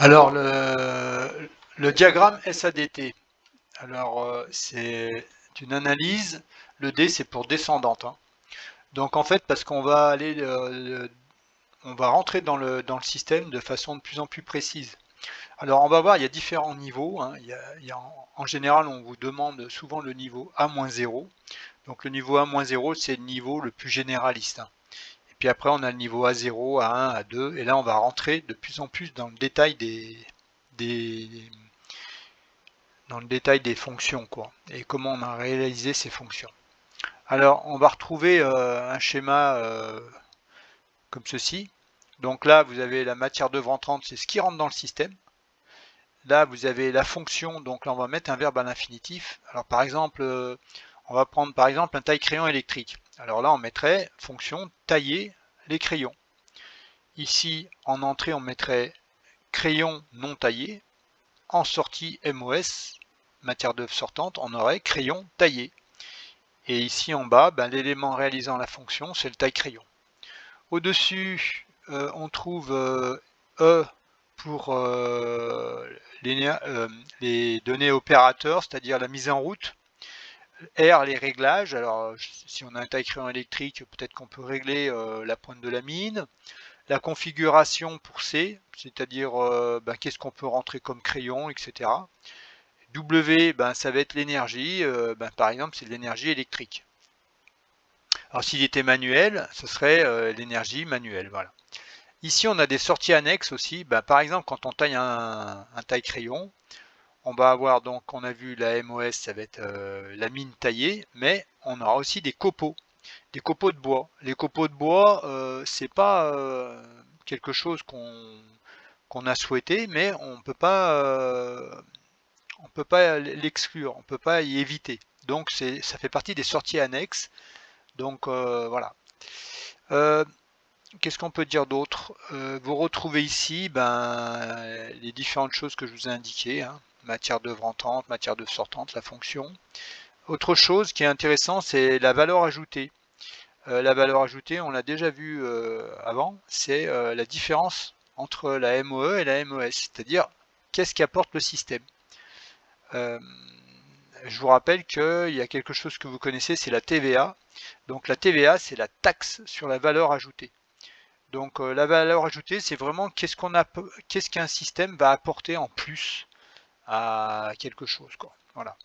Alors, le diagramme SADT, alors c'est une analyse, le D c'est pour descendante, hein. Donc en fait, parce qu'on va aller, on va rentrer dans le système de façon de plus en plus précise. Alors on va voir, il y a différents niveaux, hein. En général, on vous demande souvent le niveau A-0. Donc le niveau A-0, c'est le niveau le plus généraliste, hein. Et puis après, on a le niveau A0, A1, A2, et là on va rentrer de plus en plus dans le détail des, dans le détail des fonctions, quoi, et comment on a réalisé ces fonctions. Alors, on va retrouver un schéma comme ceci. Donc là, vous avez la matière d'œuvre entrante, c'est ce qui rentre dans le système. Là, vous avez la fonction, donc là, on va mettre un verbe à l'infinitif. Alors, par exemple, on va prendre par exemple un taille-crayon électrique. Alors là, on mettrait fonction tailler les crayons. Ici, en entrée, on mettrait crayon non taillé. En sortie MOS, matière d'œuvre sortante, on aurait crayon taillé. Et ici en bas, ben, l'élément réalisant la fonction, c'est le taille-crayon. Au-dessus, on trouve E pour les données opérateurs, c'est-à-dire la mise en route. R, les réglages. Alors, si on a un taille-crayon électrique, peut-être qu'on peut régler la pointe de la mine. La configuration pour C, c'est-à-dire ben, qu'est-ce qu'on peut rentrer comme crayon, etc. W, ben, ça va être l'énergie, ben, par exemple c'est de l'énergie électrique. Alors s'il était manuel, ce serait l'énergie manuelle. Voilà. Ici on a des sorties annexes aussi, ben, par exemple quand on taille un taille-crayon, on va avoir donc, on a vu la MOS, ça va être la mine taillée, mais on aura aussi des copeaux de bois. Les copeaux de bois, c'est pas quelque chose qu'on a souhaité, mais on peut pas l'exclure, on peut pas y éviter. Donc ça fait partie des sorties annexes. Donc voilà. Euh, Qu'est-ce qu'on peut dire d'autre? Vous retrouvez ici les différentes choses que je vous ai indiquées, hein. Matière d'œuvre entrante, matière d'œuvre sortante, la fonction. Autre chose qui est intéressant, c'est la valeur ajoutée. La valeur ajoutée, on l'a déjà vu avant, c'est la différence entre la MOE et la MOS, c'est-à-dire qu'est-ce qu'apporte le système. Euh, je vous rappelle qu'il y a quelque chose que vous connaissez, c'est la TVA. Donc la TVA, c'est la taxe sur la valeur ajoutée. Donc la valeur ajoutée, c'est vraiment qu'est-ce qu'un système va apporter en plus à quelque chose, quoi. Voilà.